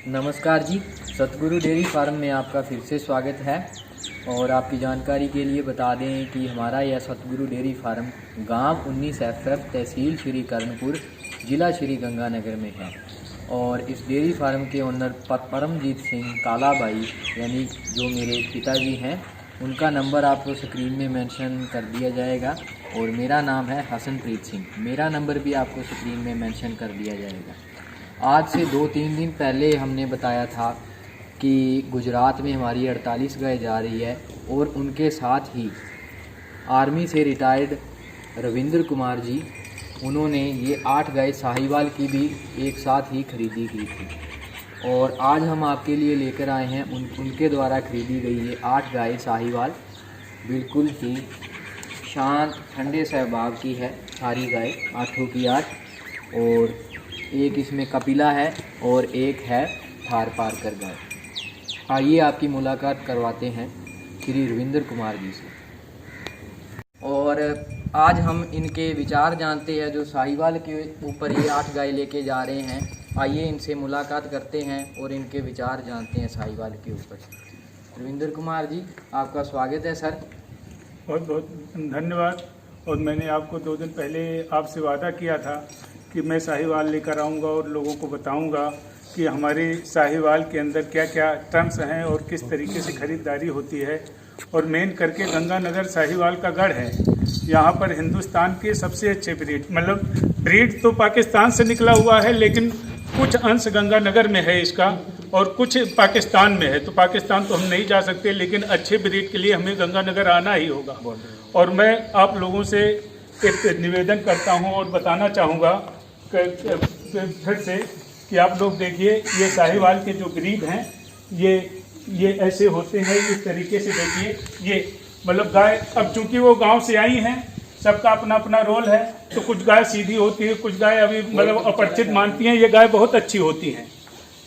नमस्कार जी, सतगुरु dairy farm में आपका फिर से स्वागत है। और आपकी जानकारी के लिए बता दें कि हमारा यह सतगुरु डेयरी फार्म गांव 19FF तहसील श्री कर्णपुर ज़िला श्री गंगानगर में है। और इस डेयरी फार्म के ओनर परमजीत सिंह काला भाई यानी जो मेरे पिताजी हैं, उनका नंबर आपको स्क्रीन में मेंशन कर दिया जाएगा। और मेरा नाम है हसनप्रीत सिंह, मेरा नंबर भी आपको स्क्रीन में मेंशन कर दिया जाएगा। आज से 2-3 दिन पहले हमने बताया था कि गुजरात में हमारी 48 गाय जा रही है और उनके साथ ही आर्मी से रिटायर्ड रविंद्र कुमार जी, उन्होंने ये 8 गाय साहिवाल की भी एक साथ ही खरीदी की थी। और आज हम आपके लिए लेकर आए हैं उनके द्वारा खरीदी गई ये 8 गाय साहिवाल। बिल्कुल ही शांत ठंडे स्वभाव की है सारी गाय, 8 की 8। और एक इसमें कपिला है और एक है थार पारकर गाय। आइए आपकी मुलाकात करवाते हैं श्री रविंद्र कुमार जी से। और आज हम इनके विचार जानते हैं जो साहिवाल के ऊपर ये 8 गाय लेके जा रहे हैं। आइए इनसे मुलाकात करते हैं और इनके विचार जानते हैं साहिवाल के ऊपर। रविंद्र कुमार जी, आपका स्वागत है सर। बहुत बहुत धन्यवाद। और मैंने आपको 2 दिन पहले आपसे वादा किया था कि मैं साहिवाल लेकर आऊँगा और लोगों को बताऊँगा कि हमारे साहिवाल के अंदर क्या क्या टर्म्स हैं और किस तरीके से ख़रीदारी होती है। और मेन करके गंगानगर साहिवाल का गढ़ है। यहाँ पर हिंदुस्तान के सबसे अच्छे ब्रीड, मतलब ब्रीड तो पाकिस्तान से निकला हुआ है, लेकिन कुछ अंश गंगानगर में है इसका और कुछ पाकिस्तान में है। तो पाकिस्तान तो हम नहीं जा सकते, लेकिन अच्छे ब्रीड के लिए हमें गंगानगर आना ही होगा। और मैं आप लोगों से एक निवेदन करता हूँ और बताना चाहूँगा फिर से कि आप लोग देखिए, ये साहिवाल के जो ब्रीड हैं ये ऐसे होते हैं। इस तरीके से देखिए, ये मतलब गाय अब चूंकि वो गांव से आई हैं, सबका अपना अपना रोल है। तो कुछ गाय सीधी होती है, कुछ गाय अभी मतलब अपरिचित मानती हैं। ये गाय बहुत अच्छी होती हैं,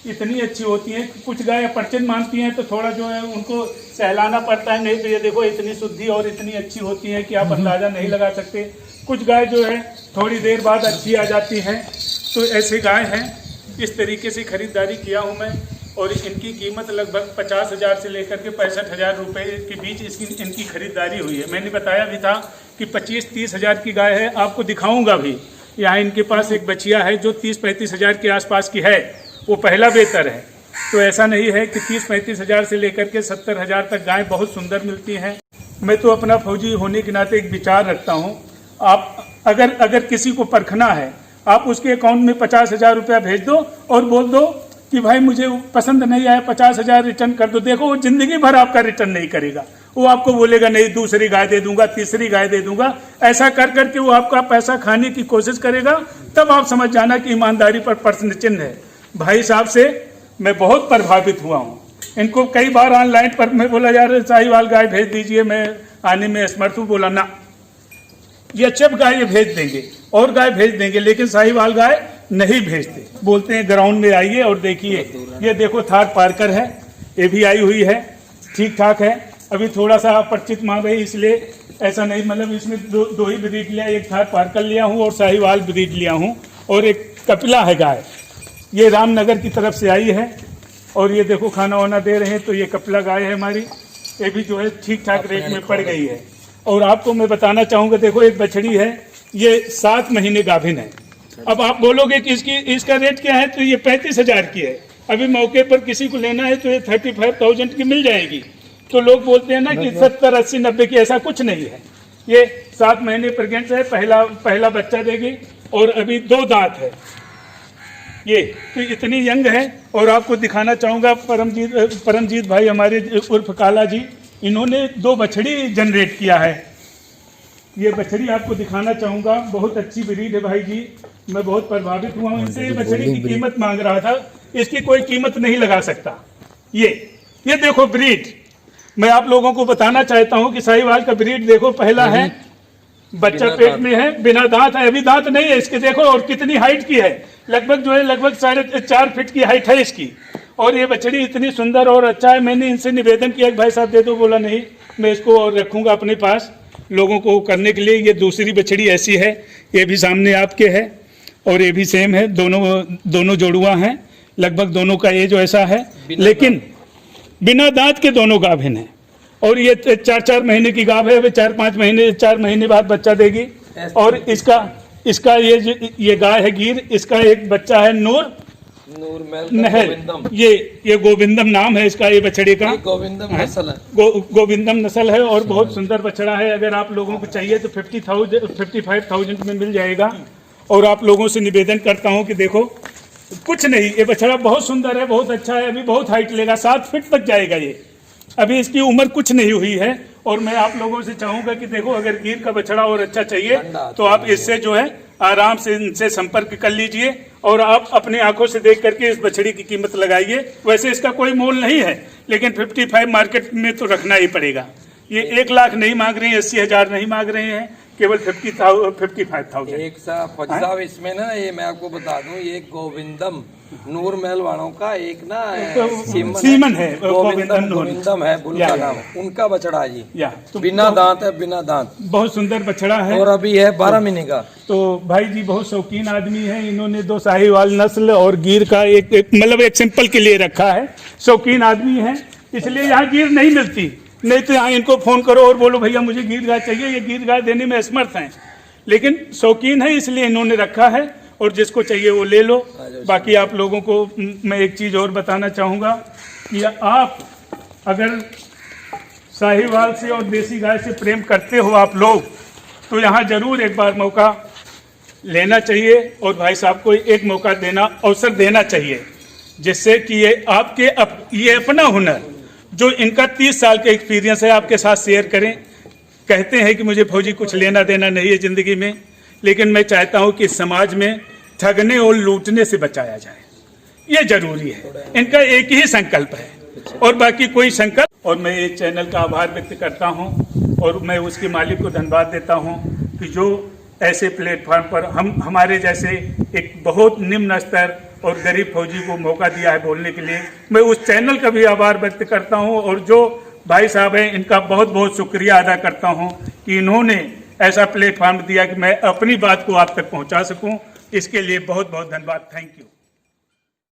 इतनी अच्छी होती हैं कि कुछ गाय अपरिचित मानती हैं तो थोड़ा जो है उनको सहलाना पड़ता है। नहीं तो ये देखो इतनी शुद्धि और इतनी अच्छी होती है कि आप अंदाज़ा नहीं लगा सकते। कुछ गाय जो है थोड़ी देर बाद अच्छी आ जाती हैं। तो ऐसे गाय हैं। इस तरीके से ख़रीदारी किया हूँ मैं। और इनकी कीमत लगभग 50,000 से लेकर के 65,000 रुपये के बीच इनकी खरीदारी हुई है। मैंने बताया भी था कि 25-30 हज़ार की गाय है, आपको दिखाऊंगा भी। यहाँ इनके पास एक बछिया है जो 30-35 हज़ार के आसपास की है, वो पहला बेहतर है। तो ऐसा नहीं है कि 30-35 हज़ार से लेकर के 70 हज़ार तक गाय बहुत सुंदर मिलती हैं। मैं तो अपना फौजी होने के नाते एक विचार रखता हूँ, आप अगर किसी को परखना है, आप उसके अकाउंट में 50,000 रुपया भेज दो और बोल दो कि भाई मुझे पसंद नहीं आया, 50,000 रिटर्न कर दो। देखो वो जिंदगी भर आपका रिटर्न नहीं करेगा। वो आपको बोलेगा नहीं दूसरी गाय दे दूंगा, तीसरी गाय दे दूंगा। ऐसा कर करके वो आपका पैसा खाने की कोशिश करेगा। तब आप समझ जाना कि ईमानदारी पर प्रश्न चिन्ह है। भाई साहब से मैं बहुत प्रभावित हुआ हूँ। इनको कई बार ऑनलाइन पर मैं बोला यार साहिवाल गाय भेज दीजिए, मैं आने में असमर्थ हूँ। बोला ना, ये चप गाय ये भेज देंगे और गाय भेज देंगे, लेकिन साहिवाल गाय नहीं भेजते। बोलते हैं ग्राउंड में आइए और देखिए। ये देखो थार पारकर है, ये भी आई हुई है, ठीक ठाक है। अभी थोड़ा सा अपरिचित मांग रही, इसलिए ऐसा नहीं, मतलब इसमें दो ही ब्रीड लिया, एक थार पारकर लिया हूँ और साहिवाल ब्रीड लिया हूँ। और एक कपिला है गाय, ये रामनगर की तरफ से आई है। और ये देखो खाना वाना दे रहे हैं। तो ये कपिला गाय है हमारी, ये भी जो है ठीक ठाक रेट में पड़ गई है। और आपको मैं बताना चाहूँगा, देखो एक बछड़ी है, ये 7 महीने गाभिन है। अब आप बोलोगे कि इसका रेट क्या है, तो ये 35,000 की है। अभी मौके पर किसी को लेना है तो ये 35,000 की मिल जाएगी। तो लोग बोलते हैं ना कि 70, 80, 90 की, ऐसा कुछ नहीं है। ये 7 महीने प्रेग्नेंट है, पहला बच्चा देगी और अभी 2 दांत है ये। तो इतनी यंग है। और आपको दिखाना चाहूँगा, परमजीत भाई हमारे उर्फ काला जी, इन्होंने 2 बछड़ी जनरेट किया है। ये बछड़ी आपको दिखाना चाहूँगा, बहुत अच्छी ब्रीड है भाई जी। मैं बहुत प्रभावित हुआ हूँ इनसे। बछड़ी की कीमत मांग रहा था, इसकी कोई कीमत नहीं लगा सकता। ये देखो ब्रीड, मैं आप लोगों को बताना चाहता हूँ कि साहिवाल का ब्रीड देखो, पहला है, बच्चा पेट में है, बिना दांत है, अभी दांत नहीं है इसके। देखो और कितनी हाइट की है, लगभग 4.5 फीट की हाइट है इसकी। और ये बछड़ी इतनी सुंदर और अच्छा है। मैंने इनसे निवेदन किया कि भाई साहब दे दो, बोला नहीं मैं इसको और रखूँगा अपने पास लोगों को करने के लिए। ये दूसरी बछड़ी ऐसी है, ये भी सामने आपके है और ये भी सेम है, दोनों जोड़ुआ हैं। लगभग दोनों का एज ऐसा है, लेकिन बिना दांत के दोनों गाभिन है। और ये 4 महीने की गाभ है, वे 4 महीने बाद बच्चा देगी। और इसका ये गाय है गिर, इसका एक बच्चा है नूर, ये गोविंदम नाम है इसका, ये बछड़े का गोविंदम नस्ल है। गोविंदम नस्ल है और बहुत सुंदर बछड़ा है। अगर आप लोगों को चाहिए तो 55,000 में मिल जाएगा। और आप लोगों से निवेदन करता हूं कि देखो, कुछ नहीं, ये बछड़ा बहुत सुंदर है, बहुत अच्छा है, अभी बहुत हाइट लेगा, 7 फीट तक जाएगा ये। अभी इसकी उम्र कुछ नहीं हुई है। और मैं आप लोगों से चाहूंगा कि देखो, अगर गिर का बछड़ा और अच्छा चाहिए तो आप इससे जो है आराम से इनसे संपर्क कर लीजिए और आप अपनी आंखों से देख करके इस बछड़ी की कीमत लगाइए। वैसे इसका कोई मोल नहीं है, लेकिन 55 मार्केट में तो रखना ही पड़ेगा। ये 1 लाख नहीं मांग रहे हैं, 80,000 नहीं मांग रहे हैं, केवल 55,000। एक साहब इसमें ना, ये मैं आपको बता दूं, ये गोविंदम नूर महल वालों का एक ना सीमन है, गोविंदम है बुल का नाम, उनका बछड़ा जी, तो बिना दांत है, बिना दांत, बहुत सुंदर बछड़ा है और अभी है 12 महीने का। तो भाई जी बहुत शौकीन आदमी है, इन्होंने 2 साहिवाल नस्ल और गिर का एक मतलब एक सिंपल के लिए रखा है। शौकीन आदमी है, इसलिए यहाँ गिर नहीं मिलती, नहीं तो यहाँ इनको फोन करो और बोलो भैया मुझे गिर गाय चाहिए, ये गिर गाय देने में असमर्थ हैं, लेकिन शौकीन है इसलिए इन्होंने रखा है। और जिसको चाहिए वो ले लो। बाकी आप लोगों को मैं एक चीज़ और बताना चाहूँगा कि आप अगर साहिवाल से और देसी गाय से प्रेम करते हो आप लोग, तो यहाँ जरूर एक बार मौका लेना चाहिए और भाई साहब को एक मौका देना, अवसर देना चाहिए, जिससे कि ये अपना हुनर जो इनका 30 साल का एक्सपीरियंस है आपके साथ शेयर करें। कहते हैं कि मुझे फौजी कुछ लेना देना नहीं है ज़िंदगी में, लेकिन मैं चाहता हूं कि समाज में ठगने और लूटने से बचाया जाए, ये जरूरी है। इनका एक ही संकल्प है और बाकी कोई संकल्प। और मैं इस चैनल का आभार व्यक्त करता हूं और मैं उसके मालिक को धन्यवाद देता हूं कि जो ऐसे प्लेटफॉर्म पर हमारे जैसे एक बहुत निम्न स्तर और गरीब फौजी को मौका दिया है बोलने के लिए। मैं उस चैनल का भी आभार व्यक्त करता हूं और जो भाई साहब हैं इनका बहुत बहुत शुक्रिया अदा करता हूं कि इन्होंने ऐसा प्लेटफॉर्म दिया कि मैं अपनी बात को आप तक पहुंचा सकूं। इसके लिए बहुत बहुत धन्यवाद। Thank you.